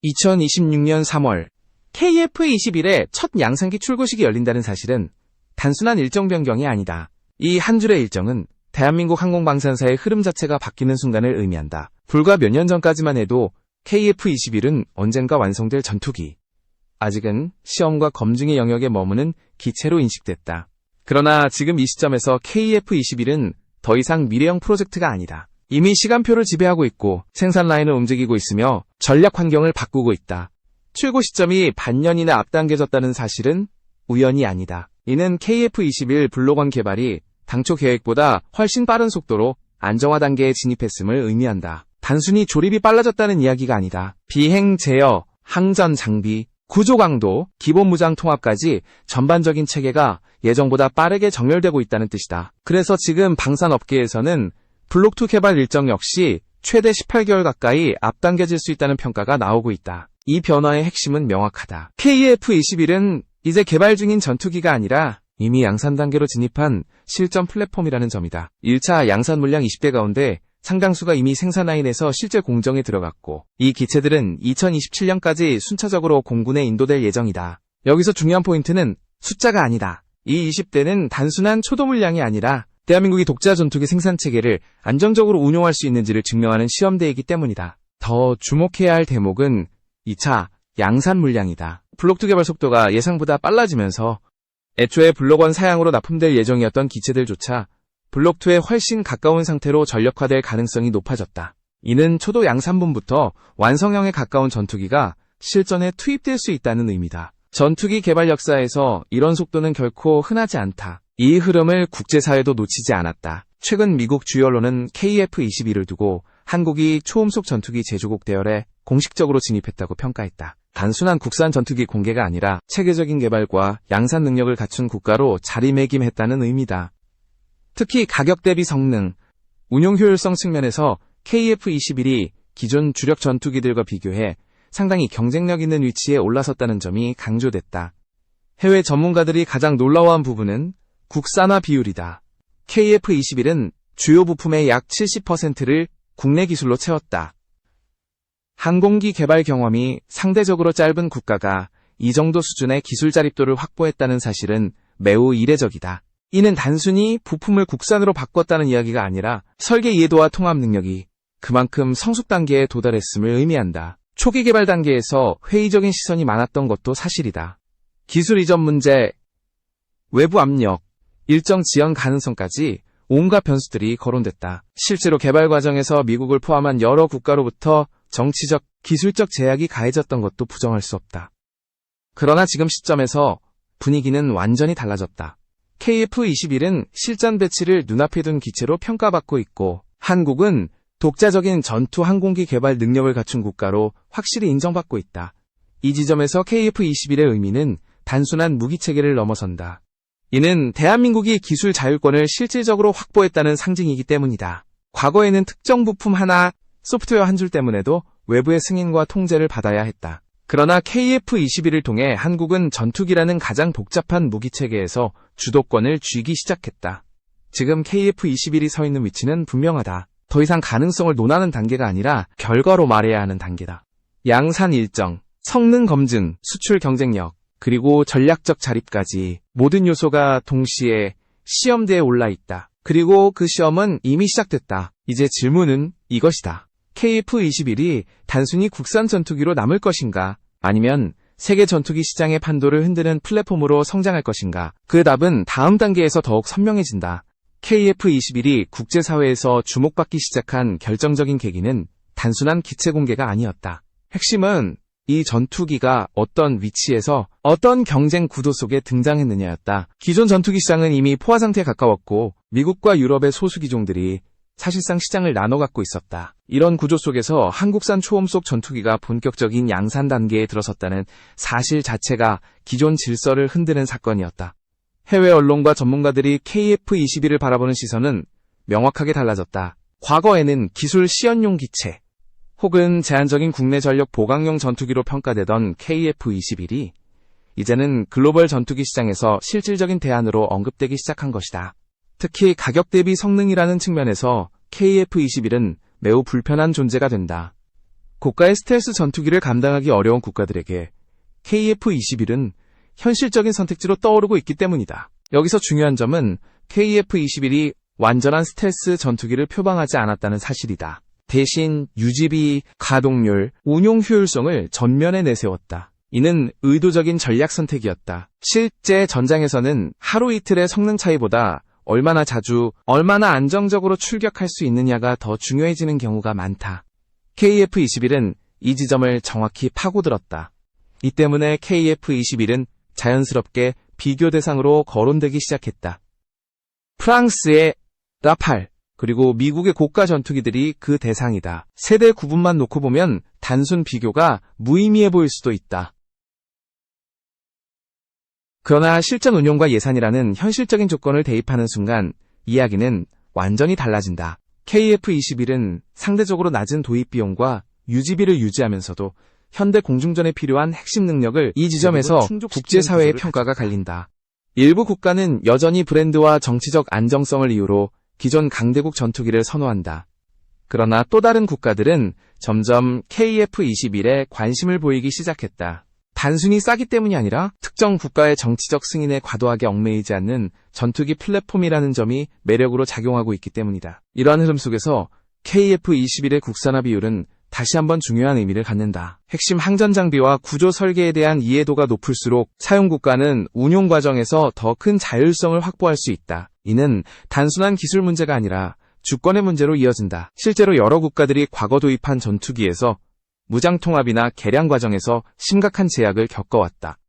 2026년 3월 KF-21의 첫 양산기 출고식이 열린다는 사실은 단순한 일정 변경이 아니다. 이 한 줄의 일정은 대한민국 항공방산사의 흐름 자체가 바뀌는 순간을 의미한다. 불과 몇 년 전까지만 해도 KF-21은 언젠가 완성될 전투기, 아직은 시험과 검증의 영역에 머무는 기체로 인식됐다. 그러나 지금 이 시점에서 KF-21은 더 이상 미래형 프로젝트가 아니다. 이미 시간표를 지배하고 있고 생산 라인을 움직이고 있으며 전략 환경을 바꾸고 있다. 출고 시점이 반년이나 앞당겨졌다는 사실은 우연이 아니다. 이는 KF-21 블록1 개발이 당초 계획보다 훨씬 빠른 속도로 안정화 단계에 진입했음을 의미한다. 단순히 조립이 빨라졌다는 이야기가 아니다. 비행 제어, 항전 장비, 구조 강도, 기본 무장 통합까지 전반적인 체계가 예정보다 빠르게 정렬되고 있다는 뜻이다. 그래서 지금 방산업계에서는 블록2 개발 일정 역시 최대 18개월 가까이 앞당겨질 수 있다는 평가가 나오고 있다. 이 변화의 핵심은 명확하다. KF-21은 이제 개발 중인 전투기가 아니라 이미 양산 단계로 진입한 실전 플랫폼이라는 점이다. 1차 양산 물량 20대 가운데 상당수가 이미 생산 라인에서 실제 공정에 들어갔고, 이 기체들은 2027년까지 순차적으로 공군에 인도될 예정이다. 여기서 중요한 포인트는 숫자가 아니다. 이 20대는 단순한 초도 물량이 아니라 대한민국이 독자 전투기 생산 체계를 안정적으로 운용할 수 있는지를 증명하는 시험대이기 때문이다. 더 주목해야 할 대목은 2차 양산 물량이다. 블록2 개발 속도가 예상보다 빨라지면서 애초에 블록1 사양으로 납품될 예정이었던 기체들조차 블록2에 훨씬 가까운 상태로 전력화될 가능성이 높아졌다. 이는 초도 양산분부터 완성형에 가까운 전투기가 실전에 투입될 수 있다는 의미다. 전투기 개발 역사에서 이런 속도는 결코 흔하지 않다. 이 흐름을 국제사회도 놓치지 않았다. 최근 미국 주요 언론은 KF-21을 두고 한국이 초음속 전투기 제조국 대열에 공식적으로 진입했다고 평가했다. 단순한 국산 전투기 공개가 아니라 체계적인 개발과 양산 능력을 갖춘 국가로 자리매김했다는 의미다. 특히 가격 대비 성능, 운용 효율성 측면에서 KF-21이 기존 주력 전투기들과 비교해 상당히 경쟁력 있는 위치에 올라섰다는 점이 강조됐다. 해외 전문가들이 가장 놀라워한 부분은 국산화 비율이다. KF-21은 주요 부품의 약 70%를 국내 기술로 채웠다. 항공기 개발 경험이 상대적으로 짧은 국가가 이 정도 수준의 기술 자립도를 확보했다는 사실은 매우 이례적이다. 이는 단순히 부품을 국산으로 바꿨다는 이야기가 아니라 설계 이해도와 통합 능력이 그만큼 성숙 단계에 도달했음을 의미한다. 초기 개발 단계에서 회의적인 시선이 많았던 것도 사실이다. 기술 이전 문제, 외부 압력, 일정 지연 가능성까지 온갖 변수들이 거론됐다. 실제로 개발 과정에서 미국을 포함한 여러 국가로부터 정치적, 기술적 제약이 가해졌던 것도 부정할 수 없다. 그러나 지금 시점에서 분위기는 완전히 달라졌다. KF-21은 실전 배치를 눈앞에 둔 기체로 평가받고 있고, 한국은 독자적인 전투 항공기 개발 능력을 갖춘 국가로 확실히 인정받고 있다. 이 지점에서 KF-21의 의미는 단순한 무기체계를 넘어선다. 이는 대한민국이 기술 자율권을 실질적으로 확보했다는 상징이기 때문이다. 과거에는 특정 부품 하나, 소프트웨어 한 줄 때문에도 외부의 승인과 통제를 받아야 했다. 그러나 KF-21을 통해 한국은 전투기라는 가장 복잡한 무기체계에서 주도권을 쥐기 시작했다. 지금 KF-21이 서 있는 위치는 분명하다. 더 이상 가능성을 논하는 단계가 아니라 결과로 말해야 하는 단계다. 양산 일정, 성능 검증, 수출 경쟁력, 그리고 전략적 자립까지 모든 요소가 동시에 시험대에 올라 있다. 그리고 그 시험은 이미 시작됐다. 이제 질문은 이것이다. KF-21이 단순히 국산 전투기로 남을 것인가? 아니면 세계 전투기 시장의 판도를 흔드는 플랫폼으로 성장할 것인가? 그 답은 다음 단계에서 더욱 선명해진다. KF-21이 국제사회에서 주목받기 시작한 결정적인 계기는 단순한 기체 공개가 아니었다. 핵심은 이 전투기가 어떤 위치에서 어떤 경쟁 구도 속에 등장했느냐였다. 기존 전투기 시장은 이미 포화 상태에 가까웠고 미국과 유럽의 소수 기종들이 사실상 시장을 나눠 갖고 있었다. 이런 구조 속에서 한국산 초음속 전투기가 본격적인 양산 단계에 들어섰다는 사실 자체가 기존 질서를 흔드는 사건이었다. 해외 언론과 전문가들이 KF-21을 바라보는 시선은 명확하게 달라졌다. 과거에는 기술 시연용 기체 혹은 제한적인 국내 전력 보강용 전투기로 평가되던 KF-21이 이제는 글로벌 전투기 시장에서 실질적인 대안으로 언급되기 시작한 것이다. 특히 가격 대비 성능이라는 측면에서 KF-21은 매우 불편한 존재가 된다. 고가의 스텔스 전투기를 감당하기 어려운 국가들에게 KF-21은 현실적인 선택지로 떠오르고 있기 때문이다. 여기서 중요한 점은 KF-21이 완전한 스텔스 전투기를 표방하지 않았다는 사실이다. 대신 유지비, 가동률, 운용 효율성을 전면에 내세웠다. 이는 의도적인 전략 선택이었다. 실제 전장에서는 하루 이틀의 성능 차이보다 얼마나 자주, 얼마나 안정적으로 출격할 수 있느냐가 더 중요해지는 경우가 많다. KF-21은 이 지점을 정확히 파고들었다. 이 때문에 KF-21은 자연스럽게 비교 대상으로 거론되기 시작했다. 프랑스의 라팔, 그리고 미국의 고가 전투기들이 그 대상이다. 세대 구분만 놓고 보면 단순 비교가 무의미해 보일 수도 있다. 그러나 실전 운용과 예산이라는 현실적인 조건을 대입하는 순간 이야기는 완전히 달라진다. KF-21은 상대적으로 낮은 도입 비용과 유지비를 유지하면서도 현대 공중전에 필요한 핵심 능력을 이 지점에서 국제사회의 평가가 갈린다. 일부 국가는 여전히 브랜드와 정치적 안정성을 이유로 기존 강대국 전투기를 선호한다. 그러나 또 다른 국가들은 점점 KF-21에 관심을 보이기 시작했다. 단순히 싸기 때문이 아니라 특정 국가의 정치적 승인에 과도하게 얽매이지 않는 전투기 플랫폼이라는 점이 매력으로 작용하고 있기 때문이다. 이러한 흐름 속에서 KF-21의 국산화 비율은 다시 한번 중요한 의미를 갖는다. 핵심 항전 장비와 구조 설계에 대한 이해도가 높을수록 사용 국가는 운용 과정에서 더 큰 자율성을 확보할 수 있다. 이는 단순한 기술 문제가 아니라 주권의 문제로 이어진다. 실제로 여러 국가들이 과거 도입한 전투기에서 무장통합이나 개량 과정에서 심각한 제약을 겪어왔다.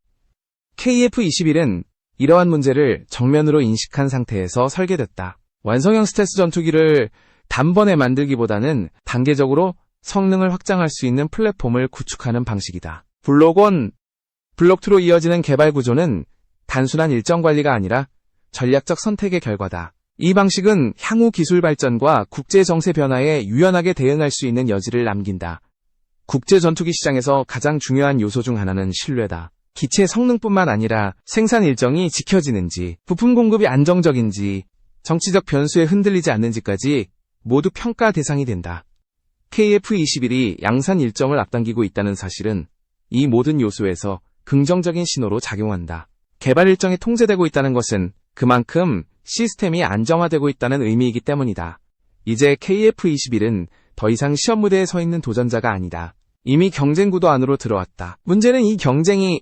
KF-21은 이러한 문제를 정면으로 인식한 상태에서 설계됐다. 완성형 스텔스 전투기를 단번에 만들기보다는 단계적으로 성능을 확장할 수 있는 플랫폼을 구축하는 방식이다. 블록 1, 블록 2로 이어지는 개발 구조는 단순한 일정 관리가 아니라 전략적 선택의 결과다. 이 방식은 향후 기술 발전과 국제 정세 변화에 유연하게 대응할 수 있는 여지를 남긴다. 국제 전투기 시장에서 가장 중요한 요소 중 하나는 신뢰다. 기체 성능뿐만 아니라 생산 일정이 지켜지는지, 부품 공급이 안정적인지, 정치적 변수에 흔들리지 않는지까지 모두 평가 대상이 된다. KF-21이 양산 일정을 앞당기고 있다는 사실은 이 모든 요소에서 긍정적인 신호로 작용한다. 개발 일정이 통제되고 있다는 것은 그만큼 시스템이 안정화되고 있다는 의미이기 때문이다. 이제 KF-21은 더 이상 시험 무대에 서 있는 도전자가 아니다. 이미 경쟁 구도 안으로 들어왔다. 문제는 이 경쟁이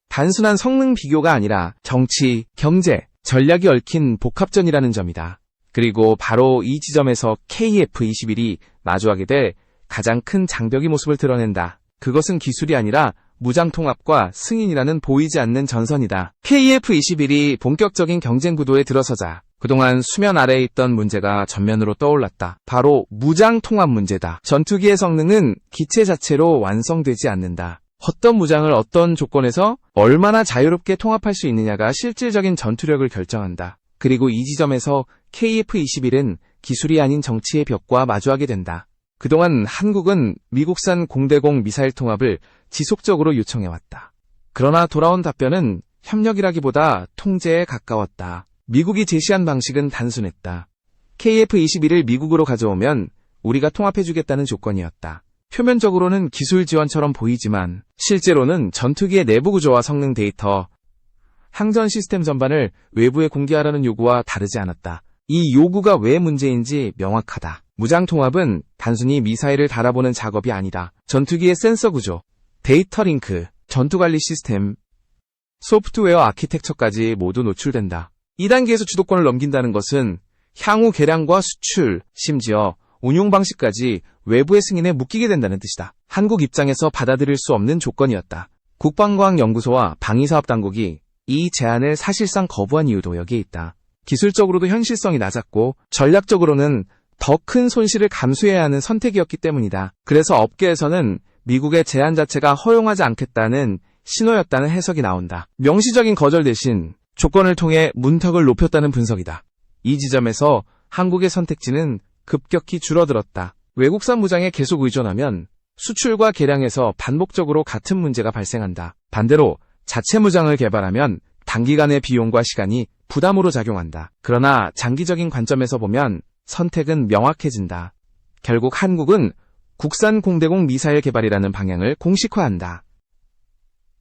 단순한 성능 비교가 아니라 정치, 경제, 전략이 얽힌 복합전이라는 점이다. 그리고 바로 이 지점에서 KF-21이 마주하게 될 가장 큰 장벽의 모습을 드러낸다. 그것은 기술이 아니라 무장통합과 승인이라는 보이지 않는 전선이다. KF-21이 본격적인 경쟁 구도에 들어서자 그동안 수면 아래에 있던 문제가 전면으로 떠올랐다. 바로 무장통합 문제다. 전투기의 성능은 기체 자체로 완성되지 않는다. 어떤 무장을 어떤 조건에서 얼마나 자유롭게 통합할 수 있느냐가 실질적인 전투력을 결정한다. 그리고 이 지점에서 KF-21은 기술이 아닌 정치의 벽과 마주하게 된다. 그동안 한국은 미국산 공대공 미사일 통합을 지속적으로 요청해왔다. 그러나 돌아온 답변은 협력이라기보다 통제에 가까웠다. 미국이 제시한 방식은 단순했다. KF-21을 미국으로 가져오면 우리가 통합해주겠다는 조건이었다. 표면적으로는 기술 지원처럼 보이지만 실제로는 전투기의 내부 구조와 성능 데이터, 항전 시스템 전반을 외부에 공개하라는 요구와 다르지 않았다. 이 요구가 왜 문제인지 명확하다. 무장통합은 단순히 미사일을 달아보는 작업이 아니다. 전투기의 센서 구조, 데이터 링크, 전투관리 시스템, 소프트웨어 아키텍처까지 모두 노출된다. 이 단계에서 주도권을 넘긴다는 것은 향후 개량과 수출, 심지어 운용 방식까지 외부의 승인에 묶이게 된다는 뜻이다. 한국 입장에서 받아들일 수 없는 조건이었다. 국방과학연구소와 방위사업당국이 이 제안을 사실상 거부한 이유도 여기에 있다. 기술적으로도 현실성이 낮았고 전략적으로는 더 큰 손실을 감수해야 하는 선택이었기 때문이다. 그래서 업계에서는 미국의 제안 자체가 허용하지 않겠다는 신호였다는 해석이 나온다. 명시적인 거절 대신 조건을 통해 문턱을 높였다는 분석이다. 이 지점에서 한국의 선택지는 급격히 줄어들었다. 외국산 무장에 계속 의존하면 수출과 개량에서 반복적으로 같은 문제가 발생한다. 반대로 자체 무장을 개발하면 단기간의 비용과 시간이 부담으로 작용한다. 그러나 장기적인 관점에서 보면 선택은 명확해진다. 결국 한국은 국산 공대공 미사일 개발이라는 방향을 공식화한다.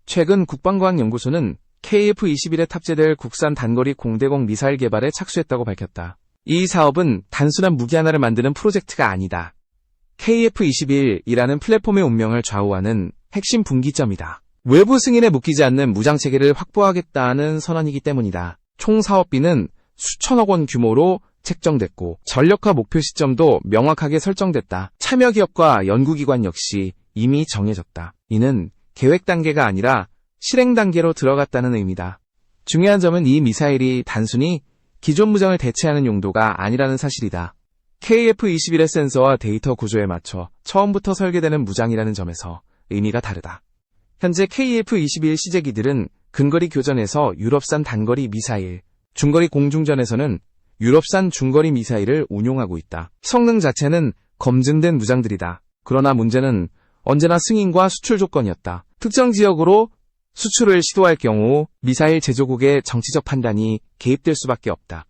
최근 국방과학연구소는 KF-21에 탑재될 국산 단거리 공대공 미사일 개발에 착수했다고 밝혔다. 이 사업은 단순한 무기 하나를 만드는 프로젝트가 아니다. KF-21이라는 플랫폼의 운명을 좌우하는 핵심 분기점이다. 외부 승인에 묶이지 않는 무장체계를 확보하겠다는 선언이기 때문이다. 총 사업비는 수천억 원 규모로 책정됐고 전력화 목표 시점도 명확하게 설정됐다. 참여 기업과 연구기관 역시 이미 정해졌다. 이는 계획 단계가 아니라 실행 단계로 들어갔다는 의미다. 중요한 점은 이 미사일이 단순히 기존 무장을 대체하는 용도가 아니라는 사실이다. KF-21의 센서와 데이터 구조에 맞춰 처음부터 설계되는 무장이라는 점에서 의미가 다르다. 현재 KF-21 시제기들은 근거리 교전에서 유럽산 단거리 미사일, 중거리 공중전에서는 유럽산 중거리 미사일을 운용하고 있다. 성능 자체는 검증된 무장들이다. 그러나 문제는 언제나 승인과 수출 조건이었다. 특정 지역으로 수출을 시도할 경우 미사일 제조국의 정치적 판단이 개입될 수밖에 없다.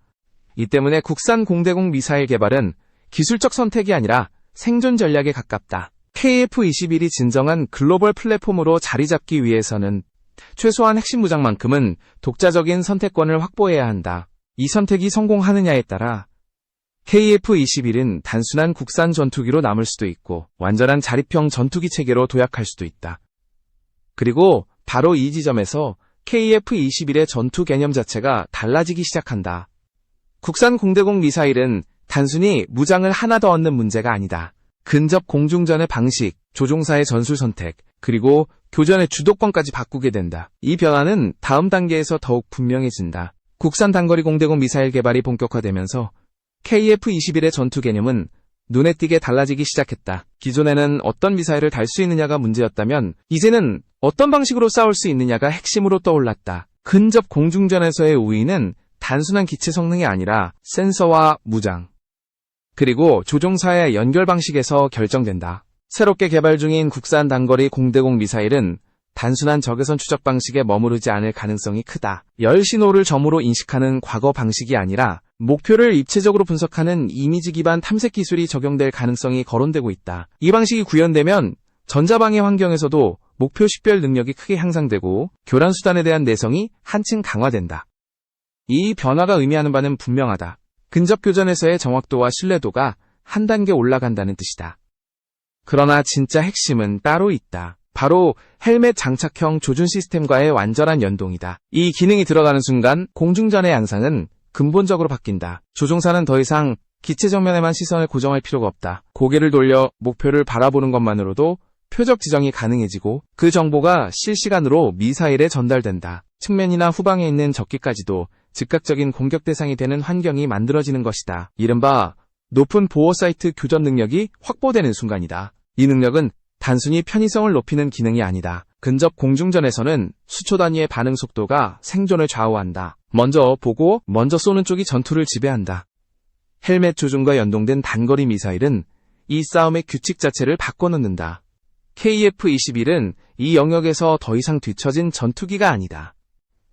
이 때문에 국산 공대공 미사일 개발은 기술적 선택이 아니라 생존 전략에 가깝다. KF-21이 진정한 글로벌 플랫폼으로 자리 잡기 위해서는 최소한 핵심 무장만큼은 독자적인 선택권을 확보해야 한다. 이 선택이 성공하느냐에 따라 KF-21은 단순한 국산 전투기로 남을 수도 있고 완전한 자립형 전투기 체계로 도약할 수도 있다. 그리고 바로 이 지점에서 KF-21의 전투 개념 자체가 달라지기 시작한다. 국산 공대공 미사일은 단순히 무장을 하나 더 얻는 문제가 아니다. 근접 공중전의 방식, 조종사의 전술 선택, 그리고 교전의 주도권까지 바꾸게 된다. 이 변화는 다음 단계에서 더욱 분명해진다. 국산 단거리 공대공 미사일 개발이 본격화되면서 KF-21의 전투 개념은 눈에 띄게 달라지기 시작했다. 기존에는 어떤 미사일을 달 수 있느냐가 문제였다면 이제는 어떤 방식으로 싸울 수 있느냐가 핵심으로 떠올랐다. 근접 공중전에서의 우위는 단순한 기체 성능이 아니라 센서와 무장, 그리고 조종사의 연결 방식에서 결정된다. 새롭게 개발 중인 국산 단거리 공대공 미사일은 단순한 적외선 추적 방식에 머무르지 않을 가능성이 크다. 열 신호를 점으로 인식하는 과거 방식이 아니라 목표를 입체적으로 분석하는 이미지 기반 탐색 기술이 적용될 가능성이 거론되고 있다. 이 방식이 구현되면 전자방해 환경에서도 목표 식별 능력이 크게 향상되고 교란 수단에 대한 내성이 한층 강화된다. 이 변화가 의미하는 바는 분명하다. 근접 교전에서의 정확도와 신뢰도가 한 단계 올라간다는 뜻이다. 그러나 진짜 핵심은 따로 있다. 바로 헬멧 장착형 조준 시스템과의 완전한 연동이다. 이 기능이 들어가는 순간 공중전의 양상은 근본적으로 바뀐다. 조종사는 더 이상 기체 정면에만 시선을 고정할 필요가 없다. 고개를 돌려 목표를 바라보는 것만으로도 표적 지정이 가능해지고 그 정보가 실시간으로 미사일에 전달된다. 측면이나 후방에 있는 적기까지도 즉각적인 공격 대상이 되는 환경이 만들어지는 것이다. 이른바 높은 보호 사이트 교전 능력이 확보되는 순간이다. 이 능력은 단순히 편의성을 높이는 기능이 아니다. 근접 공중전에서는 수초 단위의 반응 속도가 생존을 좌우한다. 먼저 보고 먼저 쏘는 쪽이 전투를 지배한다. 헬멧 조준과 연동된 단거리 미사일은 이 싸움의 규칙 자체를 바꿔놓는다. KF-21은 이 영역에서 더 이상 뒤처진 전투기가 아니다.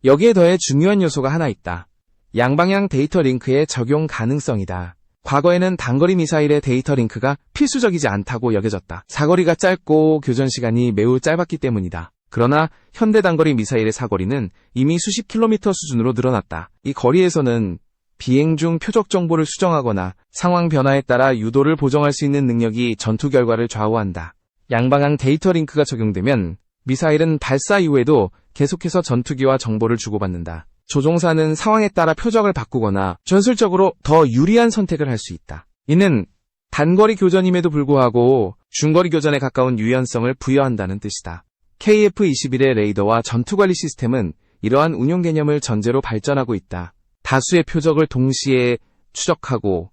여기에 더해 중요한 요소가 하나 있다. 양방향 데이터 링크의 적용 가능성이다. 과거에는 단거리 미사일의 데이터 링크가 필수적이지 않다고 여겨졌다. 사거리가 짧고 교전 시간이 매우 짧았기 때문이다. 그러나 현대 단거리 미사일의 사거리는 이미 수십 킬로미터 수준으로 늘어났다. 이 거리에서는 비행 중 표적 정보를 수정하거나 상황 변화에 따라 유도를 보정할 수 있는 능력이 전투 결과를 좌우한다. 양방향 데이터 링크가 적용되면 미사일은 발사 이후에도 계속해서 전투기와 정보를 주고받는다. 조종사는 상황에 따라 표적을 바꾸거나 전술적으로 더 유리한 선택을 할 수 있다. 이는 단거리 교전임에도 불구하고 중거리 교전에 가까운 유연성을 부여한다는 뜻이다. KF-21의 레이더와 전투관리 시스템은 이러한 운용 개념을 전제로 발전하고 있다. 다수의 표적을 동시에 추적하고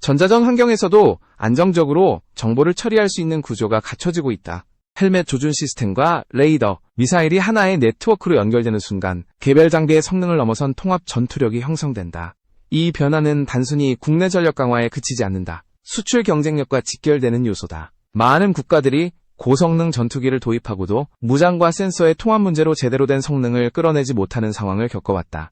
전자전 환경에서도 안정적으로 정보를 처리할 수 있는 구조가 갖춰지고 있다. 헬멧 조준 시스템과 레이더, 미사일이 하나의 네트워크로 연결되는 순간 개별 장비의 성능을 넘어선 통합 전투력이 형성된다. 이 변화는 단순히 국내 전력 강화에 그치지 않는다. 수출 경쟁력과 직결되는 요소다. 많은 국가들이 고성능 전투기를 도입하고도 무장과 센서의 통합 문제로 제대로 된 성능을 끌어내지 못하는 상황을 겪어왔다.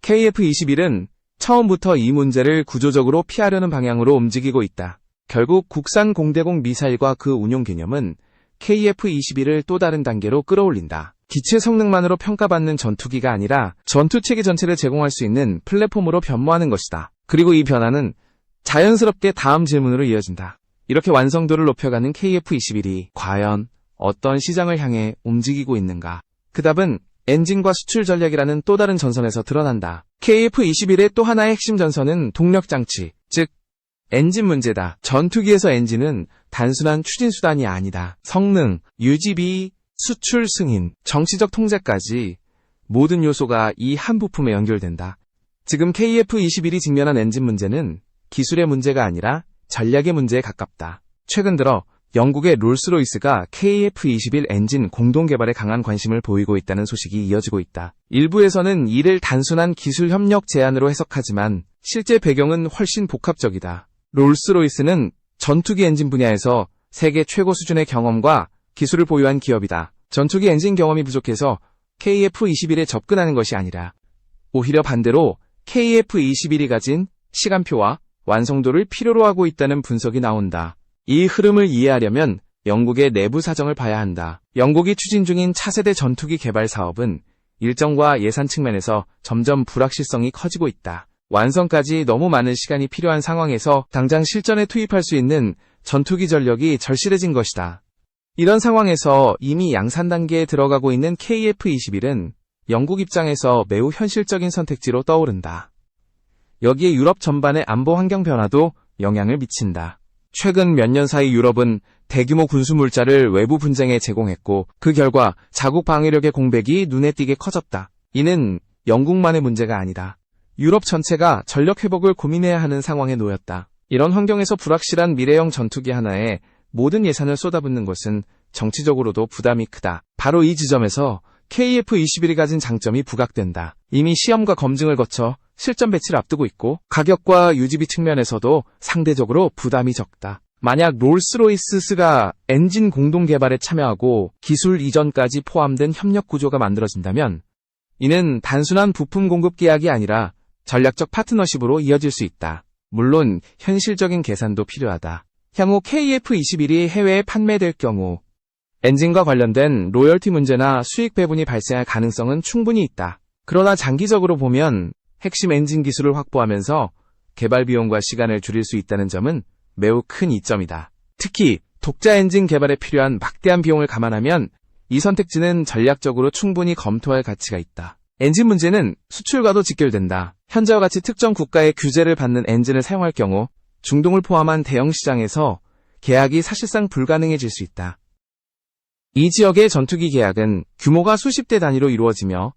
KF-21은 처음부터 이 문제를 구조적으로 피하려는 방향으로 움직이고 있다. 결국 국산 공대공 미사일과 그 운용 개념은 KF-21을 또 다른 단계로 끌어올린다. 기체 성능만으로 평가받는 전투기가 아니라 전투체계 전체를 제공할 수 있는 플랫폼으로 변모하는 것이다. 그리고 이 변화는 자연스럽게 다음 질문으로 이어진다. 이렇게 완성도를 높여가는 KF-21이 과연 어떤 시장을 향해 움직이고 있는가? 그 답은 엔진과 수출 전략이라는 또 다른 전선에서 드러난다. KF-21의 또 하나의 핵심 전선은 동력장치, 즉 엔진 문제다. 전투기에서 엔진은 단순한 추진수단이 아니다. 성능, 유지비, 수출 승인, 정치적 통제까지 모든 요소가 이 한 부품에 연결된다. 지금 KF-21이 직면한 엔진 문제는 기술의 문제가 아니라 전략의 문제에 가깝다. 최근 들어 영국의 롤스로이스가 KF-21 엔진 공동 개발에 강한 관심을 보이고 있다는 소식이 이어지고 있다. 일부에서는 이를 단순한 기술 협력 제안으로 해석하지만 실제 배경은 훨씬 복합적이다. 롤스로이스는 전투기 엔진 분야에서 세계 최고 수준의 경험과 기술을 보유한 기업이다. 전투기 엔진 경험이 부족해서 KF-21에 접근하는 것이 아니라 오히려 반대로 KF-21이 가진 시간표와 완성도를 필요로 하고 있다는 분석이 나온다. 이 흐름을 이해하려면 영국의 내부 사정을 봐야 한다. 영국이 추진 중인 차세대 전투기 개발 사업은 일정과 예산 측면에서 점점 불확실성이 커지고 있다. 완성까지 너무 많은 시간이 필요한 상황에서 당장 실전에 투입할 수 있는 전투기 전력이 절실해진 것이다. 이런 상황에서 이미 양산 단계에 들어가고 있는 KF-21은 영국 입장에서 매우 현실적인 선택지로 떠오른다. 여기에 유럽 전반의 안보 환경 변화도 영향을 미친다. 최근 몇 년 사이 유럽은 대규모 군수 물자를 외부 분쟁에 제공했고 그 결과 자국 방위력의 공백이 눈에 띄게 커졌다. 이는 영국만의 문제가 아니다. 유럽 전체가 전력 회복을 고민해야 하는 상황에 놓였다. 이런 환경에서 불확실한 미래형 전투기 하나에 모든 예산을 쏟아붓는 것은 정치적으로도 부담이 크다. 바로 이 지점에서 KF-21이 가진 장점이 부각된다. 이미 시험과 검증을 거쳐 실전 배치를 앞두고 있고 가격과 유지비 측면에서도 상대적으로 부담이 적다. 만약 롤스로이스가 엔진 공동 개발에 참여하고 기술 이전까지 포함된 협력 구조가 만들어진다면 이는 단순한 부품 공급 계약이 아니라 전략적 파트너십으로 이어질 수 있다. 물론 현실적인 계산도 필요하다. 향후 KF-21이 해외에 판매될 경우 엔진과 관련된 로열티 문제나 수익 배분이 발생할 가능성은 충분히 있다. 그러나 장기적으로 보면 핵심 엔진 기술을 확보하면서 개발 비용과 시간을 줄일 수 있다는 점은 매우 큰 이점이다. 특히 독자 엔진 개발에 필요한 막대한 비용을 감안하면 이 선택지는 전략적으로 충분히 검토할 가치가 있다. 엔진 문제는 수출과도 직결된다. 현재와 같이 특정 국가의 규제를 받는 엔진을 사용할 경우 중동을 포함한 대형 시장에서 계약이 사실상 불가능해질 수 있다. 이 지역의 전투기 계약은 규모가 수십 대 단위로 이루어지며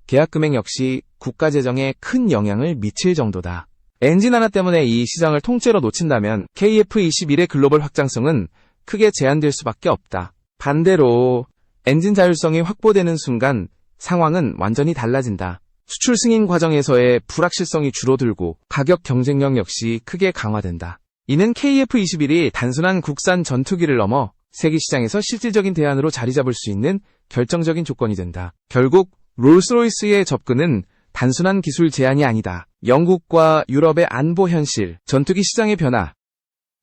계약 금액 역시 국가 재정에 큰 영향을 미칠 정도다. 엔진 하나 때문에 이 시장을 통째로 놓친다면 KF-21의 글로벌 확장성은 크게 제한될 수밖에 없다. 반대로 엔진 자율성이 확보되는 순간 상황은 완전히 달라진다. 수출 승인 과정에서의 불확실성이 줄어들고 가격 경쟁력 역시 크게 강화된다. 이는 KF-21이 단순한 국산 전투기를 넘어 세계 시장에서 실질적인 대안으로 자리 잡을 수 있는 결정적인 조건이 된다. 결국 롤스로이스의 접근은 단순한 기술 제한이 아니다. 영국과 유럽의 안보 현실, 전투기 시장의 변화,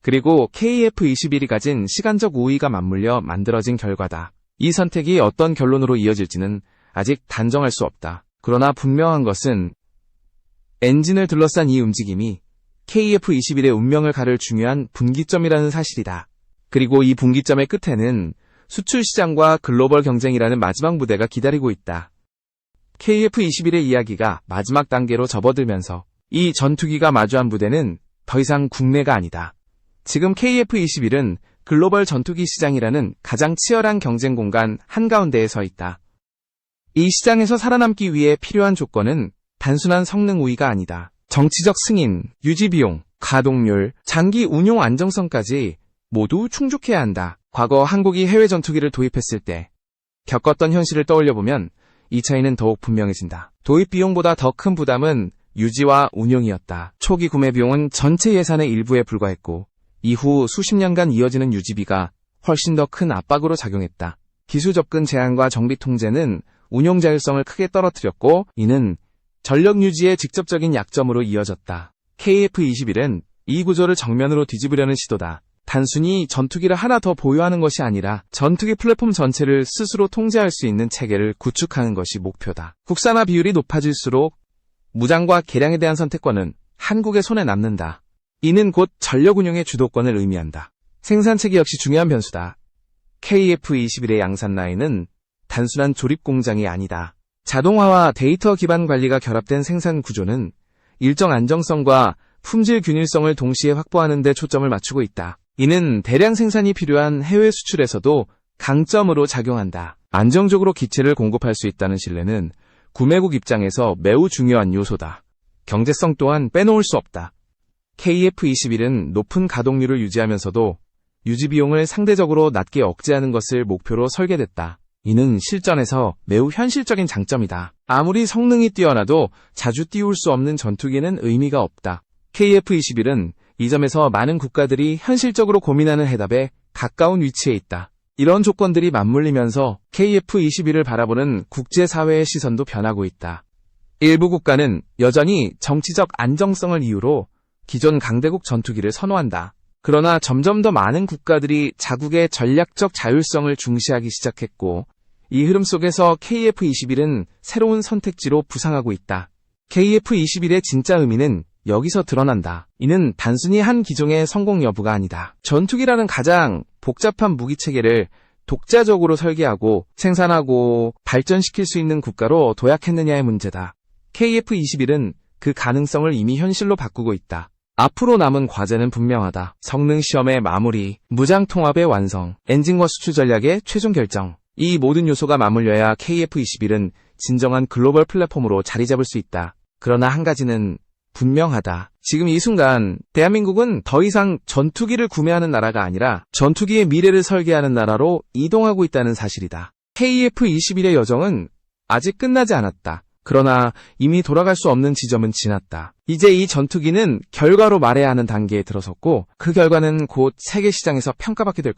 그리고 KF-21이 가진 시간적 우위가 맞물려 만들어진 결과다. 이 선택이 어떤 결론으로 이어질지는 아직 단정할 수 없다. 그러나 분명한 것은 엔진을 둘러싼 이 움직임이 KF-21의 운명을 가를 중요한 분기점이라는 사실이다. 그리고 이 분기점의 끝에는 수출 시장과 글로벌 경쟁이라는 마지막 무대가 기다리고 있다. KF-21의 이야기가 마지막 단계로 접어들면서 이 전투기가 마주한 무대는 더 이상 국내가 아니다. 지금 KF-21은 글로벌 전투기 시장이라는 가장 치열한 경쟁 공간 한가운데에 서 있다. 이 시장에서 살아남기 위해 필요한 조건은 단순한 성능 우위가 아니다. 정치적 승인, 유지 비용, 가동률, 장기 운용 안정성까지 모두 충족해야 한다. 과거 한국이 해외 전투기를 도입했을 때 겪었던 현실을 떠올려보면 이 차이는 더욱 분명해진다. 도입 비용보다 더 큰 부담은 유지와 운용이었다. 초기 구매 비용은 전체 예산의 일부에 불과했고 이후 수십 년간 이어지는 유지비가 훨씬 더 큰 압박으로 작용했다. 기술 접근 제한과 정비 통제는 운용 자율성을 크게 떨어뜨렸고 이는 전력 유지의 직접적인 약점으로 이어졌다. KF-21은 이 구조를 정면으로 뒤집으려는 시도다. 단순히 전투기를 하나 더 보유하는 것이 아니라 전투기 플랫폼 전체를 스스로 통제할 수 있는 체계를 구축하는 것이 목표다. 국산화 비율이 높아질수록 무장과 개량에 대한 선택권은 한국의 손에 남는다. 이는 곧 전력 운용의 주도권을 의미한다. 생산체계 역시 중요한 변수다. KF-21의 양산 라인은 단순한 조립 공장이 아니다. 자동화와 데이터 기반 관리가 결합된 생산 구조는 일정 안정성과 품질 균일성을 동시에 확보하는 데 초점을 맞추고 있다. 이는 대량 생산이 필요한 해외 수출에서도 강점으로 작용한다. 안정적으로 기체를 공급할 수 있다는 신뢰는 구매국 입장에서 매우 중요한 요소다. 경제성 또한 빼놓을 수 없다. KF-21은 높은 가동률을 유지하면서도 유지 비용을 상대적으로 낮게 억제하는 것을 목표로 설계됐다. 이는 실전에서 매우 현실적인 장점이다. 아무리 성능이 뛰어나도 자주 띄울 수 없는 전투기는 의미가 없다. KF-21은 이 점에서 많은 국가들이 현실적으로 고민하는 해답에 가까운 위치에 있다. 이런 조건들이 맞물리면서 KF-21을 바라보는 국제사회의 시선도 변하고 있다. 일부 국가는 여전히 정치적 안정성을 이유로 기존 강대국 전투기를 선호한다. 그러나 점점 더 많은 국가들이 자국의 전략적 자율성을 중시하기 시작했고, 이 흐름 속에서 KF-21은 새로운 선택지로 부상하고 있다. KF-21의 진짜 의미는 여기서 드러난다. 이는 단순히 한 기종의 성공 여부가 아니다. 전투기라는 가장 복잡한 무기체계를 독자적으로 설계하고 생산하고 발전시킬 수 있는 국가로 도약했느냐의 문제다. KF-21은 그 가능성을 이미 현실로 바꾸고 있다. 앞으로 남은 과제는 분명하다. 성능 시험의 마무리, 무장 통합의 완성, 엔진과 수출 전략의 최종 결정. 이 모든 요소가 맞물려야 KF-21은 진정한 글로벌 플랫폼으로 자리 잡을 수 있다. 그러나 한 가지는 분명하다. 지금 이 순간 대한민국은 더 이상 전투기를 구매하는 나라가 아니라 전투기의 미래를 설계하는 나라로 이동하고 있다는 사실이다. KF-21의 여정은 아직 끝나지 않았다. 그러나 이미 돌아갈 수 없는 지점은 지났다. 이제 이 전투기는 결과로 말해야 하는 단계에 들어섰고, 그 결과는 곧 세계 시장에서 평가받게 될